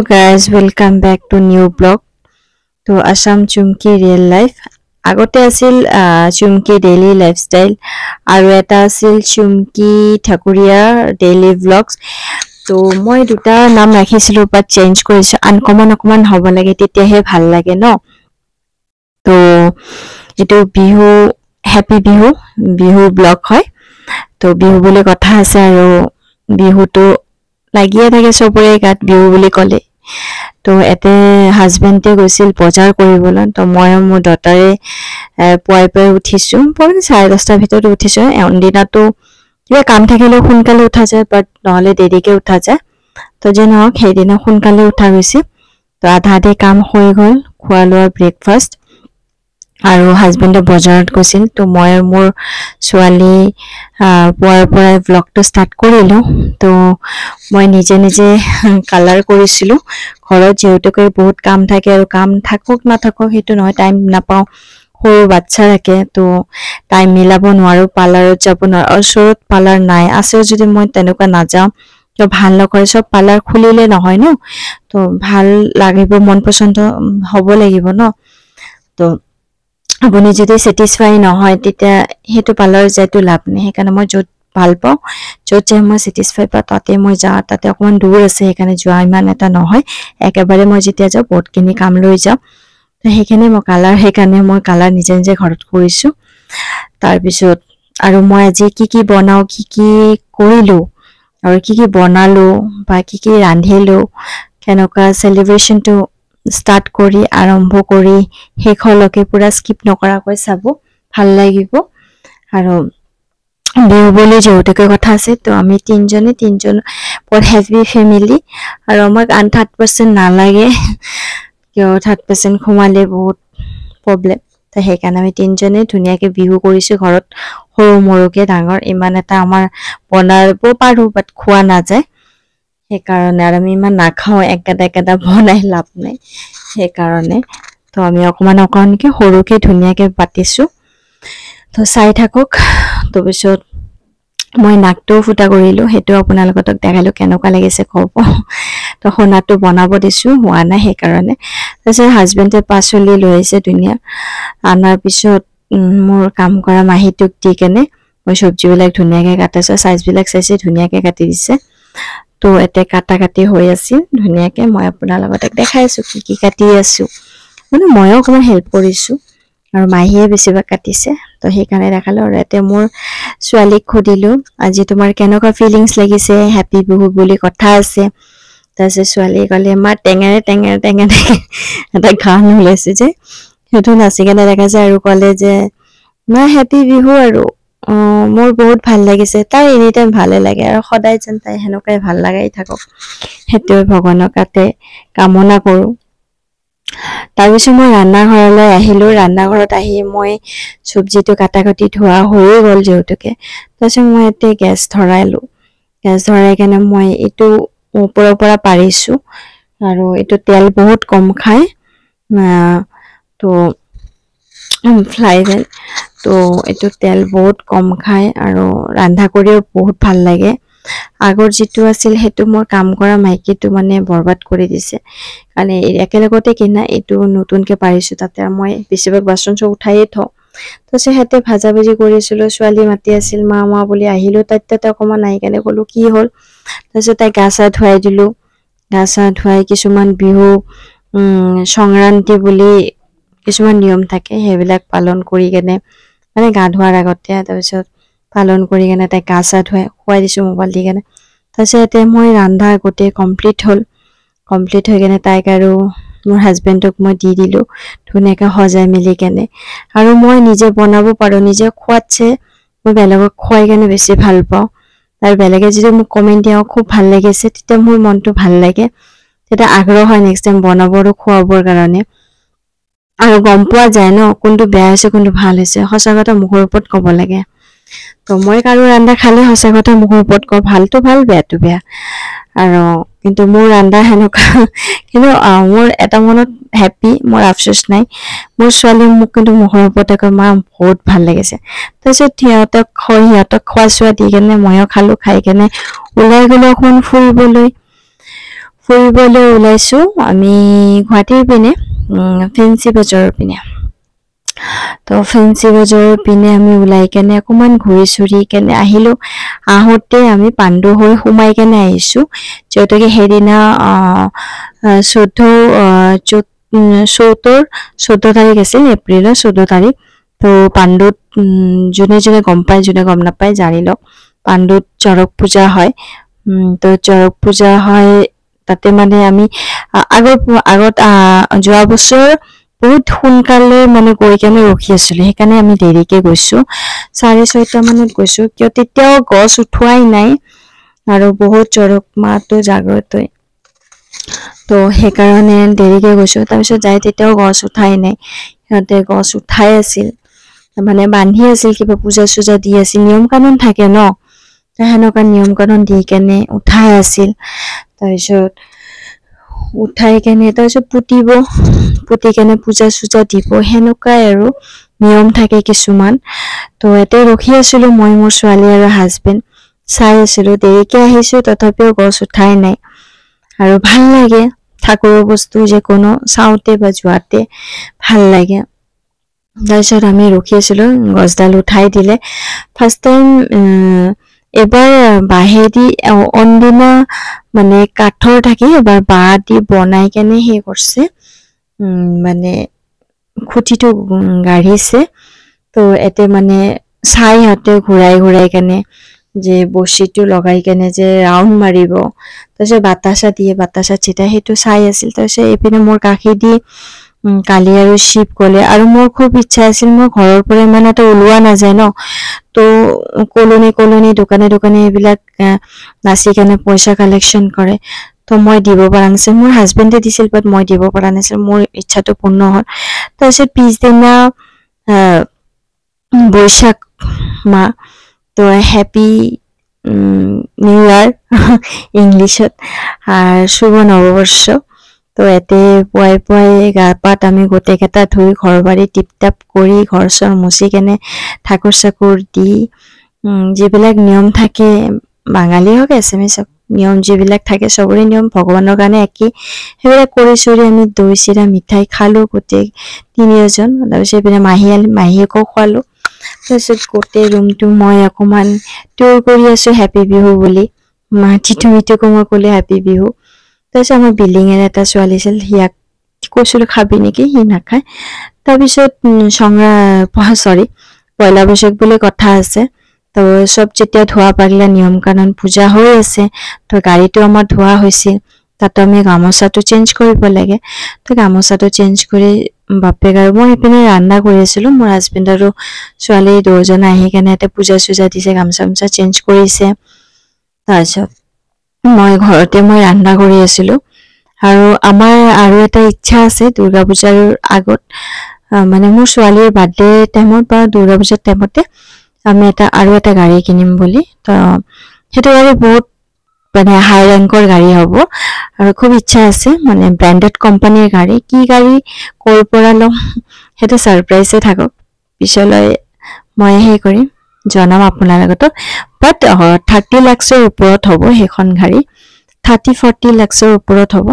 guys, welcome back to new blog. To Assam Chumki real life. আগতে আছিল চুমকি daily lifestyle আৰু এটা আছিল চুমকি ঠাকুৰীয়া ডেইলি ব্লগছ তো মই দুটা নাম ৰাখিছিলো বাট চেঞ্জ কৰিছো আনকমন অকমান হ'ব লাগে তেতিয়াহে ভাল লাগে ন তো এটো বিহু হ্যাপি বিহু ব্লগ হয় তো বিহু বুলি কথা আছে আৰু বিহুটো লাগিয়ে থাকে সবৰে গাত বিহু বুলি ক'লে তো এতে হাজবেণ্ডে গৈছিল বজাৰ কৰিবলৈ তো মই মোৰ ডটাৰে পুৱাই উঠিছো পৰনে 10:30 ভিতৰত উঠিছো এন্দিনাটো কিবা কাম থাকিলে সোনকালে উঠা যায় বাট নহলে দেৰিকে উঠা যায় তো যে নহওক সেইদিনা সোনকালে উঠা গৈছে তো আধাতে কাম হৈ গ'ল খোৱা লোৱাৰ ব্ৰেকফাষ্ট আৰু হাজবেণ্ডে বজাৰত গৈছিল তো মই মোৰ ছোৱালী পুৱাৰ পৰা ব্লগটো ষ্টাৰ্ট কৰিলো তো মই নিজে কালাৰ কৰিছিলো ঘৰত যেহেতুকে বহুত কাম থাকে আৰু কাম থাকক নাথাকক হেতু নহয় টাইম নাপাও সৰু বাচ্চা থাকে তো টাইম মিলাব নোৱাৰো পাৰ্লাৰত যাব নোৱাৰো ওচৰত পাৰ্লাৰ নাই আছে যদি মই তেনেকুৱা নাযাওঁ তো ভাল নকৰে সব পাৰ্লাৰ খুলিলে নহয় ন তো ভাল লাগিব মন পছন্দ হ'ব লাগিব ন তো আপুনি যদি স্যাটিসফাই নহয় তেতিয়া হেতু পাৰ্লাৰ যাইতো লাভ নাই সেইকাৰণে মই যত ভাল পাও যত যে মই স্যাটিসফাই পা তাতে মই যাওঁ তাতে অকমান দূৰ আছে সেইকাৰণে যোৱা ইমান এটা নহয় একেবাৰে মই যেতিয়া যাওঁ বহুতখিনি কাম লৈ যাওঁ তো সেইখানে মই কালাৰ নিজে ঘৰত কৰিছো তাৰ পিছত আৰু মই আজি কি বনাও কি কৰিলো আৰু কি বনালো বা কি ৰান্ধিলো কেনেকুৱা সেলিব্ৰেশনটো স্টাৰ্ট কৰি আৰম্ভ কৰি হেখলকে পুৰা স্কিপ নকৰাকৈ চাব ভাল লাগিব আৰু বিহু বুলি যেহেতুকে কথা আছে তো আমি তিনজন বহুত হেভি ফ্যামিলি আৰু আমাক 8% নালাগে কিয় 8% খমালে বহুত প্ৰবলেম তো সেইকাৰণে আমি তিনজনে ধুনীয়াকে বিহু কৰিছো ঘৰত সৰু মৰুকে ডাঙৰ ইমান এটা আমাৰ বনাব পাৰো বাট খোৱা নাযায় সেইকাৰণে আৰু আমি ইমান নাখাও একেটা বনাই লাভ নাই সেইকাৰণে তো আমি অকমানকে সৰুকে ধুনীয়াকে পাতিছো তো চাই থাকক তো পিছত মই নাকটো ফুটা কৰিলো হেতু আপোনালোকক দেখালো কেনেকুৱা লাগিছে কব তো খনাটো বনাব দিছো হোৱা নাই সেইকাৰণে তাৰপিছত হাজবেণ্ডে পাচলি লৈ আহিছে ধুনীয়া আনাৰ পিছত মোৰ কাম কৰা মাহিটোক দি কেনে মই সবজিবিলাক ধুনীয়াকে কাটিছো সাইজবিলাক চাইছে ধুনীয়াকে কাটি দিছে তো এতে কাটি হৈ আছিল ধুনীয়াকে মই আপোনালোকক দেখাইছো কি কাটি আছো মানে মই অকমান হেল্প কৰিছো আৰু মাহিয়ে বেছিবা কাটিছে তো সেইকাৰণে দেখালো আৰু এতে মোৰ ছোৱালীক খুদিলো আজি তোমাৰ কেনেকুৱা ফিলিংস লাগিছে হ্যাপি বিহু বুলি কথা আছে তাৰপিছত ছোৱালী ক'লে মা টেঙাৰে এটা গান ওলাইছে যে হেতু নাচি কেনে দেখাইছে আৰু ক'লে যে মা হ্যাপি বিহু আৰু মোৰ বহুত ভাল লাগিছে তাই এনি টাইম ভালে লাগে আৰু সদায় যেন তাই হেনকাই ভাল লাগাই থাকক হেতু ভগৱানৰ কাতে কামনা কৰো তাৰপিছত মই ৰান্না ঘৰলৈ আহিলো ৰান্না ঘৰত আহি মই সবজিটো কাটি ধোৱা হৈ গ'ল যেহেতুকে তাৰপিছত মই এতে গ্যাস ধৰাই কেনে মই এটো ওপৰৰ পৰা পাৰিছো আৰু এটো তেল বহুত কম খায় তো ফ্লাইভেল তো এটো তেল বহুত কম খায় আৰু ৰান্ধা কৰিও বহুত ভাল লাগে আগৰ যেটো আছিল হেতু মোৰ কাম কৰা মাইকিটো মানে বৰবাদ কৰি দিছে মানে একেলগতে কিনা এটো নতুনকে পাৰিছো তাতে মই বেছিভাগ বাচন সব উঠাইয়ে থওঁ তো সেহেতে ভাজা ভাজি কৰিছিল ছোৱালী মাতি আছিল মা বুলি আহিলো তাতে অকমান আহি কেনে কলো কি হল তাৰপিছত তাই গাছা ধুৱাই দিলো গাছা ধুৱাই কিছুমান বিহু সংক্ৰান্তি বুলি কিছুমান নিয়ম থাকে হেবিলাক পালন কৰি কেনে মানে গা ধোৱাৰ আগতে তাৰপিছত পালন কৰি কেনে তাই গাছা ধুৱাই খুৱাই দিছো মোবাইল দি কেনে তাৰপিছত মই ৰান্ধা আগতে কমপ্লিট হৈ কেনে তাইক আৰু মোৰ হাজবেণ্ডক মই দি দিলো ধুনীয়াকে সজাই মিলি কেনে আৰু মই নিজে বনাব পাৰো নিজে খোৱাতছে মই বেলেগক খুৱাই কেনে বেছি ভাল পাওঁ আৰু বেলেগে যদি মোক কমেন্ট দিয়া খুব ভাল লাগিছে তেতিয়া মোৰ মনটো ভাল লাগে তেতিয়া আগ্ৰহ হয় নেক্সট টাইম বনাবৰ আৰু খুৱাবৰ কাৰণে আৰু গম পোৱা যায় ন কোনটো বেয়া হৈছে কোনটো ভাল হৈছে সঁচা কথা মুখৰ ওপৰত ক'ব লাগে তো মই কাৰো ৰান্ধা খালে সঁচা কথা মুখৰ ওপৰত কওঁ ভালটো ভাল বেয়াটো বেয়া আৰু কিন্তু মোৰ ৰান্ধা হেনকা কিন্তু মোৰ এটা মনত হ্যাপি মোৰ আফসোস নাই মোৰ ছোৱালী মোক কিন্তু মুখৰ ওপৰত কয় মা বহুত ভাল লাগিছে তাৰপিছত সিহঁতক খোৱা চোৱা দি কেনে ময়ো খালো খাই কেনে ওলাই গলো অকমান ফুৰিবলৈ ওলাইছো আমি গুৱাহাটীৰ পিনে ফেঞ্চি বজাৰৰ পিনে তো ফেঞ্চি বজাৰৰ পিনে আমি ওলাই কেনে অকমান ঘূৰি চুৰি কেনে আহিলো আহোঁতে আমি পাণ্ডু হৈ সোমাই কেনে আহিছো যিহেতুকে সেইদিনা 14 তাৰিখ আছিল এপ্ৰিলৰ 14 তাৰিখ তো পাণ্ডুত যোনে যোনে গম পায় যোনে গম নাপায় জানি লওক পাণ্ডুত চৰক পূজা হয় তো চৰক পূজা হয় তাতে মানে আমি আগত যোৱা বছৰ বহুত সোনকালে মানে গৈ কেনে ৰখি আছিলো সেইকাৰণে আমি দেৰিকে গৈছো 6:30 মানত গৈছো কিয় তেতিয়াও গছ উঠোৱাই নাই আৰু বহুত চৰক মাহটো জাগ্ৰত হয় তো সেইকাৰণে দেৰিকে গৈছো তাৰপিছত যাই তেতিয়াও গছ উঠাই নাই সিহঁতে গছ উঠাই আছিল মানে বান্ধি আছিল কিবা পূজা চূজা দি আছিল নিয়ম কানুন থাকে ন সেনেকুৱা নিয়ম কানুন দি কেনে উঠাই আছিল তাৰপিছত উঠাই কেনে তাৰপিছত পুতি কেনে পূজা চূজা দিব সেনেকুৱাই আৰু নিয়ম থাকে কিছুমান তো এতে ৰখি আছিলো মই মোৰ ছোৱালী আৰু হাজবেণ্ড চাই আছিলো দেৰিকে আহিছো তথাপিও গছ উঠাই নাই আৰু ভাল লাগে ঠাকুৰৰ বস্তু যে কোনো চাওঁতে বা যোৱাতে ভাল লাগে তাৰপিছত আমি ৰখি আছিলো গছডাল উঠাই দিলে ফাৰ্ষ্ট টাইম এবাৰ বাঁহেদি অনদিনা মানে কাঠৰ থাকে এবাৰ বাঁহ দি বনাই কেনে সেই কৰিছে মানে খুঁটিটো গাঢ়িছে তো এতে মানে চাই সিহঁতে ঘূৰাই কেনে যে বচিটো লগাই কেনে যে ৰাউণ্ড মাৰিব তাৰপিছত বাতাসা দিয়ে বাতাসা চিটাই সেইটো চাই আছিল তাৰপিছত এইপিনে মোৰ কাষেদি কালি আৰু শিৱ গ'লে আৰু মোৰ খুব ইচ্ছা আছিল মোৰ ঘৰৰ পৰা ইমান এটা ওলোৱা নাযায় ন তো কলনি দোকানে এইবিলাক নাচি কেনে পইচা কালেকশ্যন কৰে তো মই দিব পৰা নাছিল মোৰ হাজবেণ্ডে দিছিল বাট মই দিব পৰা নাছিল মোৰ ইচ্ছাটো পূৰ্ণ হ'ল তাৰপিছত পিছদিনা বৈশাখ মাহ তো হেপী নিউ ইয়াৰ ইংলিছত আৰ শুভ নববৰ্ষ তো এতে পুৱাই গা পাত আমি গোটেইকেইটা ধুই ঘৰ বাৰী টিপ টাপ কৰি ঘৰ চৰ মুচি কেনে ঠাকুৰ চাকুৰ দি যিবিলাক নিয়ম থাকে বাঙালী হওক এছামিছ হওক নিয়ম যিবিলাক থাকে চবৰে নিয়ম ভগৱানৰ কাৰণে একেই সেইবিলাক কৰি চৰি আমি দৈ চিৰা মিঠাই খালো গোটেই তিনিওজন তাৰপিছত এইপিনে মাহীয়েকো খোৱালো তাৰপিছত গোটেই ৰুমটো মই অকণমান টুৰ কৰি আছো হেপী বিহু বুলি মিঠুকো মই ক'লে হেপী বিহু তাৰপিছত আমাৰ বিল্ডিঙেৰে এটা ছোৱালী আছিল সিয়াক কৈছিলো খাবি নেকি সি নাখায় তাৰপিছত পয়লা বৈশাখ বুলি কথা আছে তো সব যেতিয়া ধোৱা পাগলা নিয়ম কানুন পূজা হৈ আছে তো গাড়ীটো আমাৰ ধোৱা হৈছিল তাতো আমি গামোচাটো চেঞ্জ কৰিব লাগে তো গামোচাটো চেঞ্জ কৰি বাপেক আৰু মই এইপিনে ৰান্ধা কৰি আছিলো মোৰ হাজবেণ্ড আৰু ছোৱালী দুজন আহি কেনে ইয়াতে পূজা চূজা দিছে গামোচা চেঞ্জ কৰিছে তাৰপিছত মই ঘৰতে মই ৰান্ধা কৰি আছিলো আৰু আমাৰ আৰু এটা ইচ্ছা আছে দুৰ্গা পূজাৰ আগত মানে মোৰ ছোৱালীৰ বাৰ্থডে টাইমত বা দুৰ্গা পূজাৰ টাইমতে আমি আৰু এটা গাড়ী কিনিম বুলি তো সেইটো গাড়ী বহুত মানে হাই ৰেংকৰ গাড়ী হ'ব আৰু খুব ইচ্ছা আছে মানে ব্ৰেণ্ডেড কোম্পানীৰ গাড়ী কি গাড়ী ক'ৰ পৰা ল'ম সেইটো সাৰপ্ৰাইজে থাকক পিছলৈ মই সেই কৰিম জনাম আপোনাৰ লগত বাট 30 লাখৰ ওপৰত হ'ব সেইখন গাড়ী 30-40 লাখৰ ওপৰত হ'ব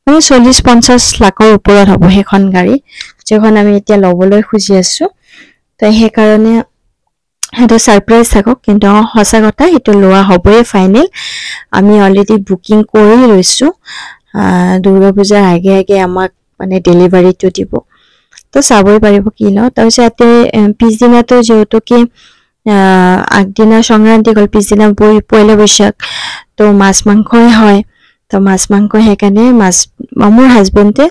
মানে 40-50 লাখৰ ওপৰত হ'ব সেইখন গাড়ী যেখন আমি এতিয়া ল'বলৈ খুজি আছো তো সেইকাৰণে সেইটো সাৰপ্ৰাইজ থাকক কিন্তু সঁচা কথা সেইটো লোৱা হ'বই ফাইনেল আমি অলৰেডি বুকিং কৰি লৈছো দুৰ্গা পূজাৰ আগে আমাক মানে ডেলিভাৰীটো দিব তো চাবই পাৰিব কি লওঁ তাৰপিছত ইয়াতে পিছদিনাটো যিহেতুকে আগদিনা সংক্ৰান্তি গ'ল পিছদিনা পয়লা বৈশাখ তো মাছ মাংসই হয় তো মাছ মাংস সেইকাৰণে মোৰ হাজবেণ্ডে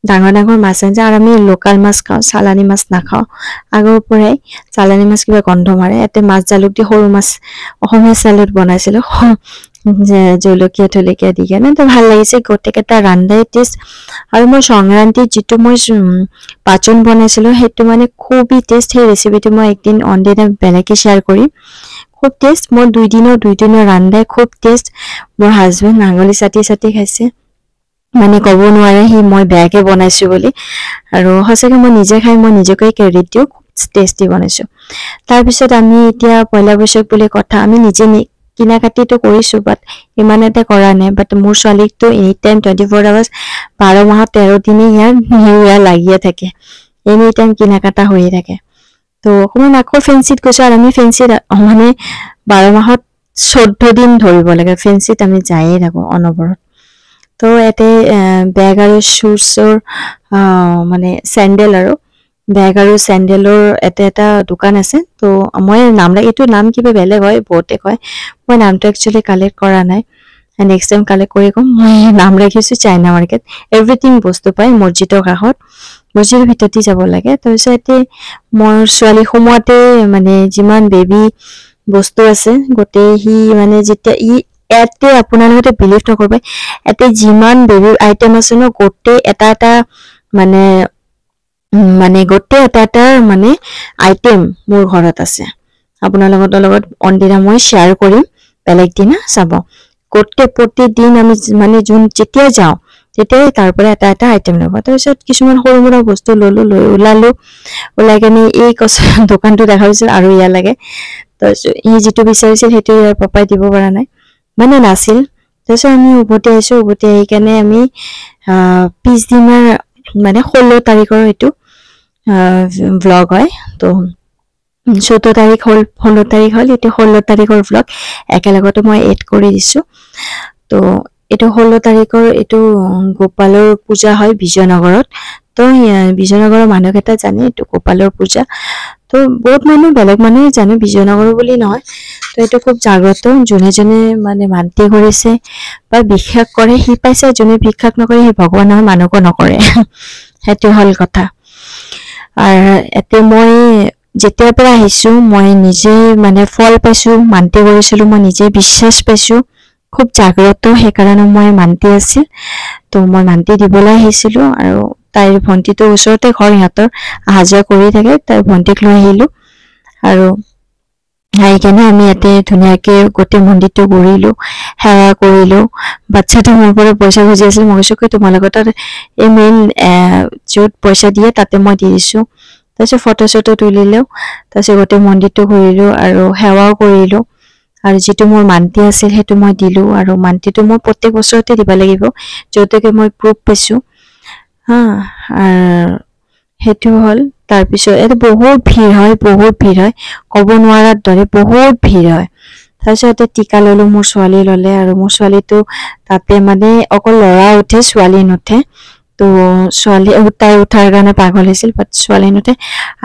ডাঙৰ মাছ আনিছে আৰু আমি লোকেল মাছ খাওঁ চালানী মাছ নাখাওঁ আগৰ পৰাই চালানী মাছ কিবা গন্ধ মাৰে ইয়াতে মাছ জালুক দি সৰু মাছ অসমীয়া ষ্টাইলত বনাইছিলো জলকীয়া দি কেনে তো ভাল লাগিছে গোটেইকেইটা ৰান্ধাই টেষ্ট আৰু মই সংক্ৰান্তিত যিটো মই পাচন বনাইছিলো সেইটো মানে খুবেই টেষ্ট সেই ৰেচিপিটো মই একদিন অনদিনা বেলেগে শ্বেয়াৰ কৰিম খুব টেষ্ট মোৰ দুই দিনৰ ৰান্ধাই খুব টেষ্ট মোৰ হাজবেণ্ড আঙুলি চাটি খাইছে মানে ক'ব নোৱাৰে সি মই বেয়াকে বনাইছো বুলি আৰু সঁচাকে মই নিজে খাই মই নিজকে ক্ৰেডিট দিওঁ খুব টেষ্টি বনাইছো তাৰপিছত আমি এতিয়া পয়লা বৈশাখ বুলি কথা আমি নিজে কিনা কাটিটো কৰিছো বাট ইমান এটা কৰা নাই বাট মোৰ ছোৱালীকটো এনি টাইম 24 আৱাৰ্ছ 12 মাহত 13 দিনে ইয়াৰ নিউ ইয়াৰ লাগিয়ে থাকে এনি টাইম কিনা কাটা হৈয়ে থাকে তো অকমান আকৌ ফেন্সিত গৈছো আৰু আমি ফেন্সিত মানে 12 মাহত 14 দিন ধৰিব লাগে ফেন্সিত আমি যায়ে থাকো অনবৰত তো এতে বেগ আৰু শুজৰ মানে স্যান্ডেল আৰু বেগ আৰু স্যান্ডেলৰ এটা দোকান আছে তো মই এইটো নাম কিবা বেলেগ হয় বহুতে কয় মই নামটো একচুয়ালি কালেক্ট কৰা নাই নেক্সট টাইম কালেক্ট কৰি কম মই নাম ৰাখিছো চাইনা মাৰ্কেট এভৰিথিং বস্তু পায় মছজিদৰ কাষত মছজিদৰ ভিতৰতে যাব লাগে তাৰপিছতে মোৰ ছোৱালী সময়তে মানে যিমান বেবী বস্তু আছে গোটেই হি মানে যেতিয়া এতে আপোনালোকে বিলিভ নকৰিব এতে যিমান বেবী আইটেম আছে ন গোটেই এটা মানে মানে গোটেই এটা মানে আইটেম মোৰ ঘৰত আছে আপোনালোকৰ লগত অনদিনা মই শেয়াৰ কৰিম বেলেগ দিনা চাব গোটেই প্ৰতিদিন আমি মানে যোন যেতিয়া যাওঁ তেতিয়াই তাৰ পৰা এটা আইটেম ল'ব তাৰপিছত কিছুমান সৰু মুৰা বস্তু লৈ ওলাই কেনে এই দোকানটো দেখা হৈছিল আৰু ইয়া লাগে তাৰপিছত ই যিটো বিচাৰিছিল সেইটো ইয়াৰ পাপাই দিব পৰা নাই মানে নাছিল তাৰপিছত আমি উভতি আহি কেনে আমি পিছদিনাৰ মানে 16 তাৰিখৰ এইটো ব্লগ হয় তো 14 তাৰিখ হল 15 তাৰিখ হল এটো 16 তাৰিখৰ ব্লগ একেলগতে মই এড কৰি দিছো তো এটো 16 তাৰিখৰ এটো গোপালৰ পূজা হয় বিজয়নগৰত তো বিজয়নগৰৰ মানুহকেইটা জানে এটো গোপালৰ পূজা তো বহুত মানুহ বেলেগ মানুহে জানে বিজয়নগৰ বুলি নহয় তো এটো খুব জাগ্ৰত জনে মানে মানতি কৰিছে বা বিশ্বাস কৰে হি পাইছে জনে বিশ্বাস নকৰে হি ভগৱানৰ মানুহক নকৰে হেতু হল কথা আৰু এতে মই যেতিয়াৰ পৰা আহিছো মই নিজে মানে ফল পাইছো মানতি কৰিছিলো মই নিজে বিশ্বাস পাইছো খুব জাগ্ৰত হে কাৰণে মই মানতি আছিল তো মই মানতি দিবলৈ আহিছিলো আৰু তাইৰ ভন্টিটো ওচৰতে ঘৰ হাতৰ আহাজা কৰি থাকে তাই ভন্টিক লৈ আহিলো আৰু হাইকেনে আমি এতে ধুনিয়াকে গোটে মন্দিৰটো ঘূৰিলো সেৱা কৰিলো বাচ্চাটো মোৰ পৰা পইচা খুজি আছিল মই কৈছো তোমালোকৰ তাত এই মেইন য'ত পইচা দিয়ে তাতে মই দি দিছো তাৰপিছত ফটো তুলিলো তাৰপিছত গোটে মন্দিৰটো ঘূৰিলো আৰু সেৱাও কৰিলো আৰু যেটো মোৰ মানতি আছিল হেতু মই দিলো আৰু মানতিটো মই প্ৰত্যেক বছৰতে দিব লাগিব যতকে মই প্ৰুফ পাইছো আৰু হেতু হল তাৰ পিছত এতে বহুত ভিৰ হয় কব নোৱাৰাৰ দৰে বহুত ভিৰ হয় তাৰপিছত টিকা ললো মোৰ ছোৱালী ললে আৰু মোৰ ছোৱালীটো তাতে মানে অকল লৰা উঠে ছোৱালী নুঠে তো ছোৱালী তাই উঠাৰ কাৰণে পাগল হৈছিল বাট ছোৱালী নুঠে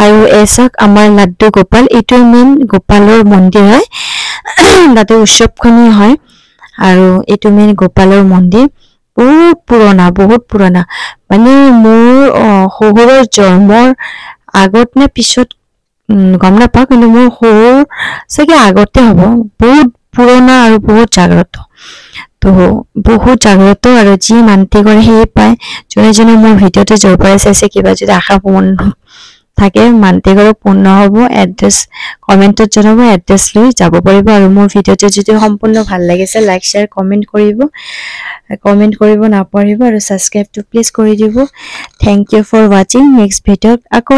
আৰু এছক আমাৰ লাড্ডু গোপাল এইটো মেইন গোপালৰ মন্দিৰ হয় তাতে উৎসৱখনি হয় আৰু এইটো মেইন গোপালৰ মন্দিৰ বহুত পুৰণা মানে মোৰ শহুৰৰ জন্মৰ আগত নে পিছত গম নাপাওঁ কিন্তু মোৰ শহুৰ চাগে আগতে হ'ব বহুত পুৰণা আৰু বহুত জাগ্ৰত তো বহুত জাগ্ৰত আৰু যি মানতি কৰে সেই পায় জনে মোৰ ভিডিঅ'টো জোৰ পৰা চাইছে কিবা যদি আশা পূৰণ থাকে মানতি কৰে পূৰ্ণ হ'ব এড্ৰেছ কমেন্টত জনাব এড্ৰেছ লৈ যাব পাৰিব আৰু মোৰ ভিডিঅ'টো যদি সম্পূৰ্ণ ভাল লাগিছে লাইক শেয়াৰ কমেন্ট কৰিব নাপাহৰিব আৰু সাবস্ক্ৰাইবটো প্লিজ কৰি দিব thank you for watching next ভিডিঅ'ত আকৌ